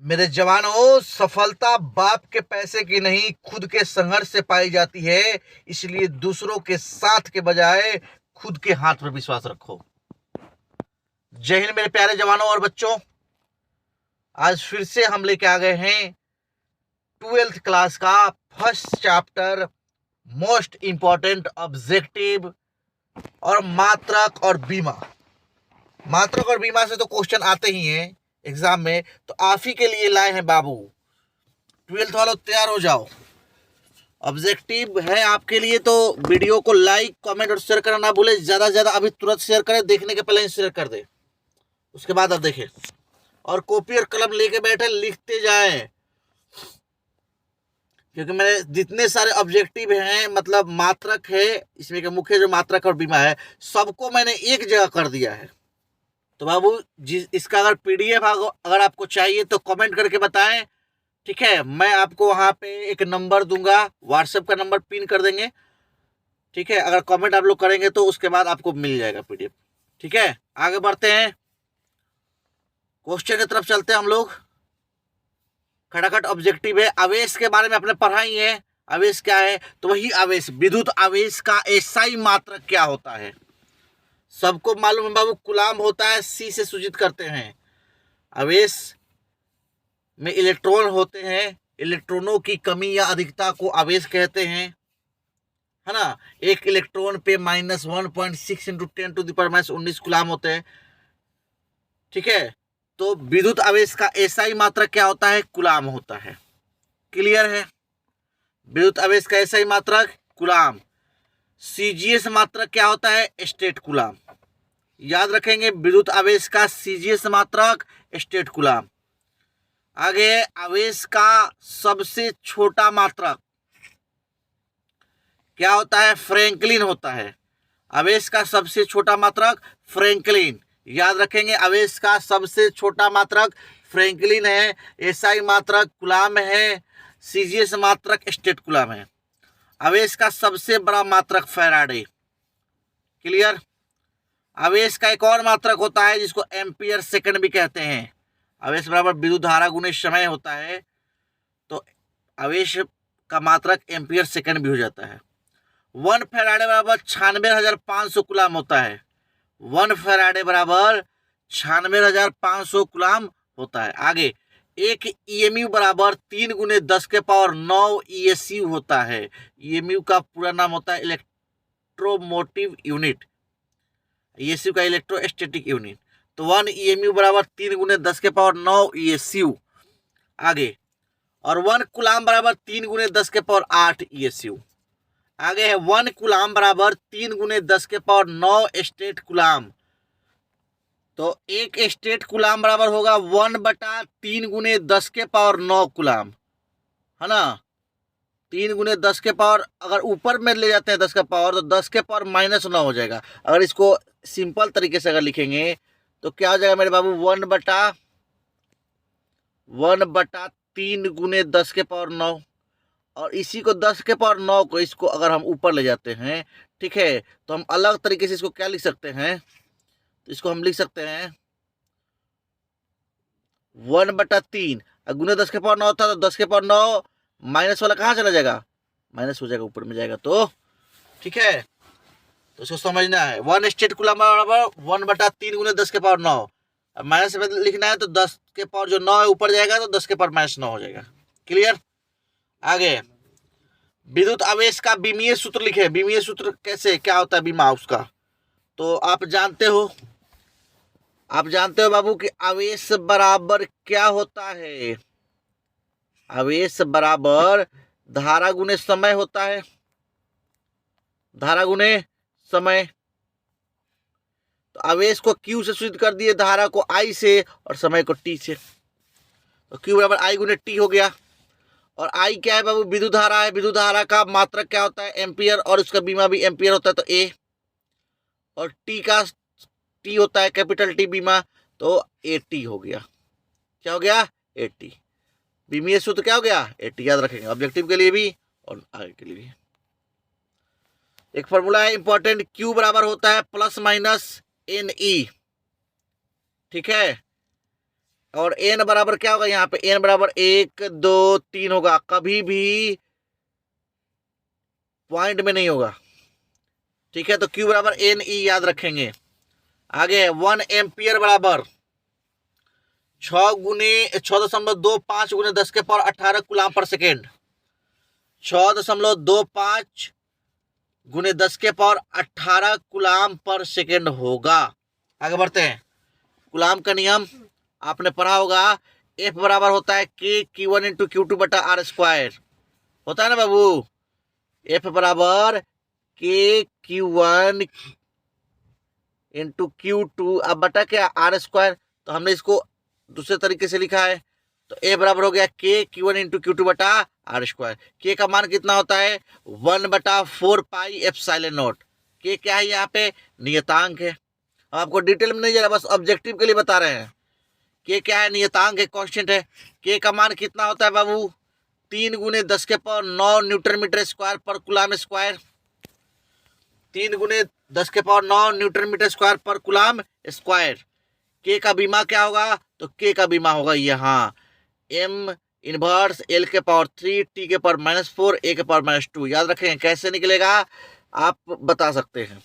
मेरे जवानों, सफलता बाप के पैसे की नहीं, खुद के संघर्ष से पाई जाती है। इसलिए दूसरों के साथ के बजाय खुद के हाथ पर विश्वास रखो। जय हिंद मेरे प्यारे जवानों और बच्चों। आज फिर से हम लेके आ गए हैं 12th क्लास का first chapter, most important objective और मात्रक और बीमा। मात्रक और बीमा से तो क्वेश्चन आते ही हैं एग्जाम में, तो आप ही के लिए लाए हैं बाबू। 12th वालों तैयार हो जाओ, ऑब्जेक्टिव है आपके लिए। तो वीडियो को लाइक कमेंट और शेयर करना ना भूले। ज़्यादा से ज़्यादा अभी तुरंत शेयर करें, देखने के पहले शेयर कर दे, उसके बाद आप देखें। और कॉपी और कलम लेके बैठे, लिखते जाएं, क्योंकि मेरे जितने सारे ऑब्जेक्टिव हैं, मतलब मात्रक है इसमें के मुख्य जो मात्रक और बीमा है, सबको मैंने एक जगह कर दिया है। तो बाबू इसका अगर पीडीएफ अगर आपको चाहिए तो कमेंट करके बताएं, ठीक है। मैं आपको वहाँ पे एक नंबर दूंगा, व्हाट्सएप का नंबर पिन कर देंगे, ठीक है। अगर कमेंट आप लोग करेंगे तो उसके बाद आपको मिल जाएगा पीडीएफ, ठीक है। आगे बढ़ते हैं, क्वेश्चन की तरफ चलते हैं हम लोग। खटाखट ऑब्जेक्टिव है, आवेश के बारे में आपने पढ़ा ही है। आवेश क्या है? तो वही आवेश, विद्युत आवेश का एसआई मात्रक क्या होता है? सबको मालूम है बाबू, कूलाम होता है, सी से सूचित करते हैं। आवेश में इलेक्ट्रॉन होते हैं, इलेक्ट्रॉनों की कमी या अधिकता को आवेश कहते हैं, है ना। एक इलेक्ट्रॉन पे -1.6 × 10⁻19 कूलाम होते हैं, ठीक है। तो विद्युत आवेश का एसआई मात्रक क्या होता है? कूलाम होता है। क्लियर है? विद्युत आवेश का एसआई मात्रक कूलाम। सीजीएस मात्रक क्या होता है? State coulomb. याद रखेंगे, विद्युत आवेश का सीजीएस मात्रक स्टेट कूलाम। आगे, आवेश का सबसे छोटा मात्रक क्या होता है? फ्रैंकलिन होता है। आवेश का सबसे छोटा मात्रक फ्रैंकलिन। याद रखेंगे, आवेश का सबसे छोटा मात्रक फ्रैंकलिन है। एसआई मात्रक कूलाम है। सीजीएस मात्रक स्टेट कूलाम है। आवेश का सबसे बड़ा मात्रक फैराडे। क्लियर? आवेश का एक और मात्रक होता है जिसको एम्पियर सेकंड भी कहते हैं। आवेश बराबर विद्युत धारा गुणे समय होता है, तो आवेश का मात्रक एम्पियर सेकंड भी हो जाता है। 1 फैराडे बराबर 96,500 कूलाम होता है। 1 फैराडे बराबर 96,500 कूलाम होता है। आगे, एक ईएमयू बराबर 3 × 10⁻9 ईएसयू होता है। ईएमयू का पूरा नाम होता है इलेक्ट्रोमोटिव यूनिट, ईएसयू का इलेक्ट्रोस्टैटिक यूनिट। तो 1 ईएमयू बराबर 3 × 10⁻9 ईएसयू। आगे, और 1 कूलाम बराबर 3 × 10⁸ ईएसयू। आगे है 1 कूलाम बराबर 3 × 10⁹ स्टेट कूलाम। तो एक स्टेट कूलाम बराबर होगा 1/3 × 10⁹ कूलाम, है ना। 3 × 10⁻, अगर ऊपर में ले जाते हैं 10 का पावर तो 10⁻−9 हो जाएगा। अगर इसको सिंपल तरीके से अगर लिखेंगे तो क्या हो जाएगा मेरे बाबू? 1/3 × 10⁻9। और इसी को 10⁻9 को, इसको अगर हम ऊपर ले जाते हैं, ठीक है, तो हम अलग तरीके से इसको क्या लिख सकते हैं? तो इसको हम लिख सकते हैं 1/3 गुने 10⁻9 था, तो 10⁻9 माइनस वाला कहाँ चला जाएगा? माइनस हो जाएगा, ऊपर में जाएगा, तो ठीक है। तो इसको समझना है, 1 स्टेट कूलाम बराबर 1/3 × 10⁻9। अब माइनस में लिखना है तो 10 के पावर जो 9 है ऊपर जाएगा, तो 10⁻−9 हो जाएगा। क्लियर? आगे, विद्युत आवेश का बीमीय सूत्र लिखे। बीमीय सूत्र कैसे, क्या होता है बीमा उसका? तो आप जानते हो बाबू कि आवेश बराबर क्या होता है? आवेश बराबर धारा गुणे समय होता है। धारा गुणे समय। तो आवेश को Q से सूचित कर दिए, धारा को I से और समय को T से। तो Q बराबर I × T हो गया। और I क्या है बाबू? विद्युत धारा है। विद्युत धारा का मात्रक क्या होता है? एम्पियर, और उसका बीमा भी एम्पियर होता है, तो A। और T होता है कैपिटल T बीमा, तो AT हो गया। क्या हो गया? AT। बीमीय सूत्र क्या हो गया? AT। याद रखेंगे ऑब्जेक्टिव के लिए भी और आगे के लिए भी। एक फॉर्मूला है इंपॉर्टेंट, Q बराबर होता है +- NE, ठीक है। और n बराबर क्या होगा यहाँ पे, n बराबर 1 2 3 होगा, कभी भी पॉइंट में नहीं होगा। ठीक है, तो Q बराबर एन ई याद रखेंगे। आगे 1 एम्पियर बराबर 6.25 गुने 10 के पावर 18 कूलाम पर सेकेंड। 6.25 गुने 10 के पावर 18 कूलाम पर सेकेंड होगा। आगे बढ़ते हैं। कूलाम का नियम आपने पढ़ा होगा, F बराबर होता है K Q1 इंटू Q2 बटा R स्क्वायर, होता है ना बाबू। F बराबर K Q1 इंटू Q2 अब बटा क्या R स्क्वायर, तो हमने इसको दूसरे तरीके से लिखा है, तो A बराबर हो गया K Q1 इंटू Q2 बटा R स्क्वायर। K का मान कितना होता है 1/4 पाई एप्सिलॉन नॉट। K क्या है यहाँ पे, नियतांक है। आपको डिटेल में नहीं जा रहा, बस ऑब्जेक्टिव के लिए बता रहे हैं। K क्या है, नियतांक है, कांस्टेंट है। K का मान कितना होता है बाबू, 3 गुने 10 के पावर 9 न्यूटन मीटर स्क्वायर पर कूलाम स्क्वायर। 3 गुने 10 के पावर 9 न्यूटन मीटर स्क्वायर पर कूलाम स्क्वायर। K का बीमा क्या होगा, तो K का बीमा होगा यहाँ M इनवर्स L के पावर 3 T के पावर -4 A के पावर -2। याद रखेंगे, कैसे निकलेगा आप बता सकते हैं।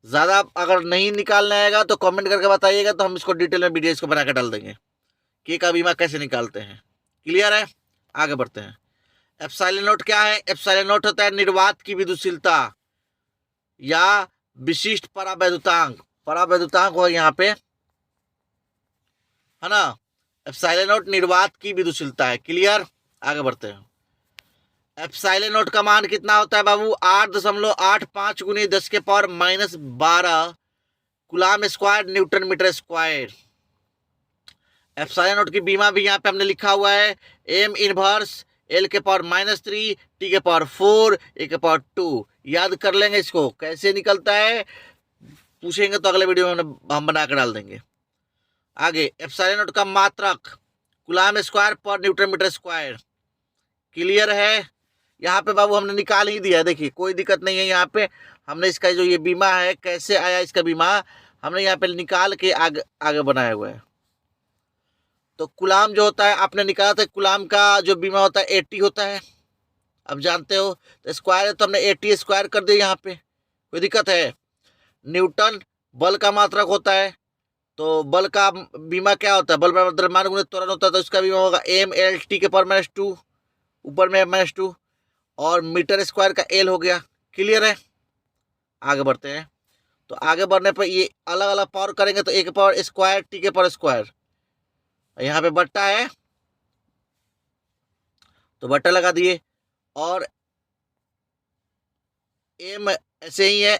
ज़्यादा अगर नहीं निकालने आएगा तो कमेंट करके बताइएगा, तो हम इसको डिटेल में वीडियो इसको बना के डाल देंगे, K का बीमा कैसे निकालते हैं। क्लियर है, आगे बढ़ते हैं। एप्सिलॉन नॉट क्या है, एप्सिलॉन नॉट होता है निर्वात की विद्युशीलता या विशिष्ट परावैद्युतांक। परावैद्युतांक हो यहाँ पे, है ना। एप्सिलॉन नॉट निर्वात की विद्युशीलता है। क्लियर, आगे बढ़ते हैं। एप्सिलॉन नॉट का मान कितना होता है बाबू, 8.85 गुने 10 के power -12 coulomb square newton metre square. Epsilon naught की बीमा भी यहाँ पे हमने लिखा हुआ है, M इनवर्स L के पावर -3 T के पावर 4 A के पावर 2। याद कर लेंगे इसको, कैसे निकलता है पूछेंगे तो अगले वीडियो में हम बना कर डाल देंगे। आगे एप्सिलॉन नॉट का मात्रक कूलाम स्क्वायर पर न्यूटन मीटर स्क्वायर। क्लियर है, यहाँ पे बाबू हमने निकाल ही दिया है, देखिए कोई दिक्कत नहीं है। यहाँ पे हमने इसका जो ये बीमा है, कैसे आया इसका बीमा, हमने यहाँ पे निकाल के आगे आगे बनाया हुआ है। तो कूलाम जो होता है आपने निकाला था, कूलाम का जो बीमा होता है 80 होता है, अब जानते हो। तो स्क्वायर है तो हमने 80 स्क्वायर कर दिया यहाँ पे, कोई दिक्कत है। न्यूटन बल का मात्रक होता है, तो बल का बीमा क्या होता है, बल बराबर द्रव्यमान गुणित त्वरण होता है, तो इसका बीमा होगा ML/T के पावर -2, ऊपर में -2 और मीटर स्क्वायर का L हो गया। क्लियर है, आगे बढ़ते हैं। तो आगे बढ़ने पर ये अलग अलग पावर करेंगे, तो A के पावर स्क्वायर T के पावर स्क्वायर, यहाँ पे बट्टा है तो बट्टा लगा दिए, और M ऐसे ही है,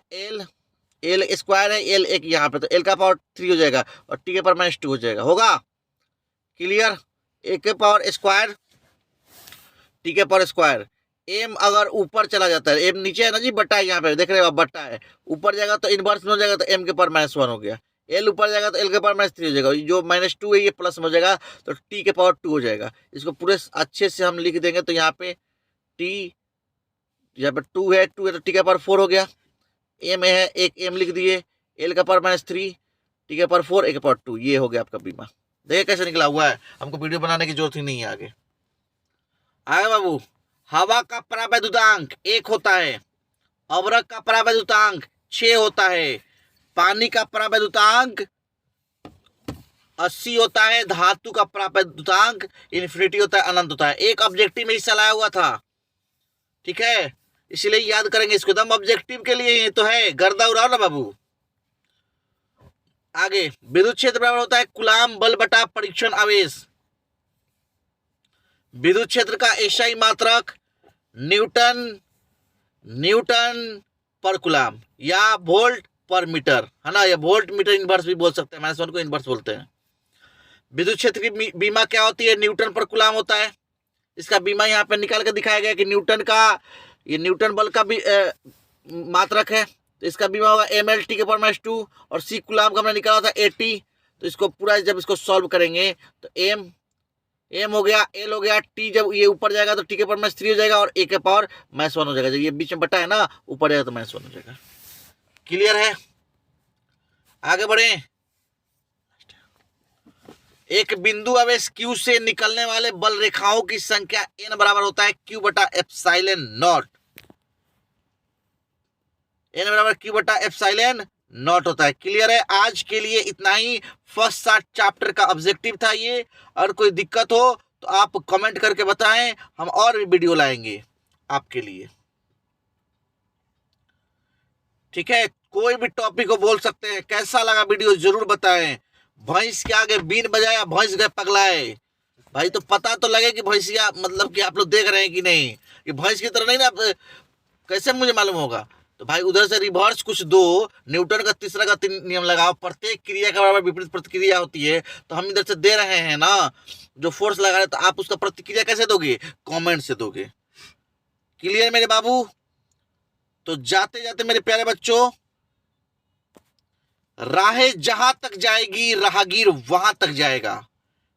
L स्क्वायर है, L एक यहाँ पे, तो L का पावर 3 हो जाएगा और T के पावर -2 हो जाएगा, होगा। क्लियर, A के पावर स्क्वायर T के पावर स्क्वायर। M अगर ऊपर चला जाता है, M नीचे है ना जी, बट्टा है यहाँ पे, देख रहे हो आप, बट्टा है, ऊपर जाएगा तो इनवर्स में हो जाएगा, तो M के पावर -1 हो गया। L ऊपर जाएगा तो L के पावर -3 हो जाएगा, जो -2 है ये प्लस में हो जाएगा, तो T के पावर 2 हो जाएगा। इसको पूरे अच्छे से हम लिख देंगे, तो यहाँ पे T, यहाँ पे 2 है तो T के पावर 4 हो गया। M है, एक M लिख दिए, L का पावर -3 T के पावर 4 A के पावर 2, ये हो गया आपका बीमा। देखिए कैसे निकला हुआ है, हमको वीडियो बनाने की जरूरत ही नहीं है। आगे बाबू, हवा का परावैद्युतांक 1 होता है, अवरक का परावैद्युतांक 6 होता है, पानी का परावैद्युतांक 80 होता है, धातु का परावैद्युतांक इन्फिनिटी होता है, अनंत होता है। एक ऑब्जेक्टिव में हिस्सा लाया हुआ था, ठीक है, इसलिए याद करेंगे इसको, दम ऑब्जेक्टिव के लिए ही तो है, गर्दा उड़ाओ ना बाबू। आगे विद्युत क्षेत्र बराबर होता है कूलाम बल बटा परीक्षण आवेश। विद्युत क्षेत्र का एसआई मात्रक न्यूटन पर कूलाम या वोल्ट पर मीटर, है ना, या वोल्ट मीटर इनवर्स भी बोल सकते हैं, -1 को इनवर्स बोलते हैं। विद्युत क्षेत्र की बीमा क्या होती है, न्यूटन पर कूलाम होता है। इसका बीमा यहाँ पे निकाल कर दिखाया गया कि न्यूटन का, ये न्यूटन बल का भी मात्रक है, तो इसका बीमा होगा ML/T के पावर -2 और C कूलाम का हमने निकाला था 80। तो इसको पूरा जब इसको सॉल्व करेंगे तो M हो गया, L हो गया, T जब ये ऊपर जाएगा तो T के पावर -3 हो जाएगा और A के पावर -1 हो जाएगा। जब ये बीच में बटा है ना, ऊपर जाएगा तो -1 हो जाएगा। क्लियर है, आगे बढ़े। एक बिंदु आवेश Q से निकलने वाले बल रेखाओं की संख्या n बराबर होता है Q बटा एप्सिलॉन नॉट। n बराबर Q बटा एप्सिलॉन नॉट होता है। क्लियर है? आज के लिए इतना ही। फर्स्ट शार्ट चैप्टर का ऑब्जेक्टिव था ये। और कोई दिक्कत हो तो आप कमेंट करके बताएं, हम और भी वीडियो लाएंगे आपके लिए। ठीक है, कोई भी टॉपिक को बोल सकते हैं। कैसा लगा वीडियो जरूर बताएं। भैंस के आगे बीन बजाया भैंस गए पगलाए। भाई तो पता तो लगे कि भैंसिया, मतलब कि आप लोग देख रहे हैं कि नहीं, कि भैंस की तरह नहीं ना। कैसे मुझे मालूम होगा? तो भाई उधर से रिवर्स कुछ दो, न्यूटन का तीसरा का नियम लगाओ, प्रत्येक क्रिया के बराबर विपरीत प्रतिक्रिया होती है। तो हम इधर से दे रहे हैं ना जो फोर्स लगा रहे, तो आप उसका प्रतिक्रिया कैसे दोगे? कमेंट से दोगे। क्लियर मेरे बाबू? तो जाते जाते मेरे प्यारे बच्चों, राहें जहां तक जाएगी राहगीर वहां तक जाएगा।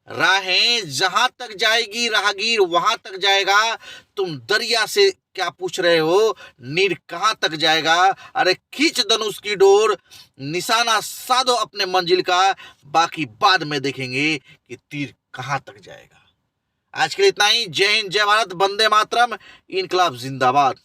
राहें जहां तक जाएगी राहगीर वहां तक जाएगा। तुम दरिया से क्या पूछ रहे हो? नीर कहां तक जाएगा? अरे खींच धनुष की डोर, निशाना साधो अपने मंजिल का, बाकी बाद में देखेंगे कि तीर कहां तक जाएगा। आज के लिए इतना ही। जय हिंद, जय भारत, वंदे मातरम, इनकलाब जिंदाबाद।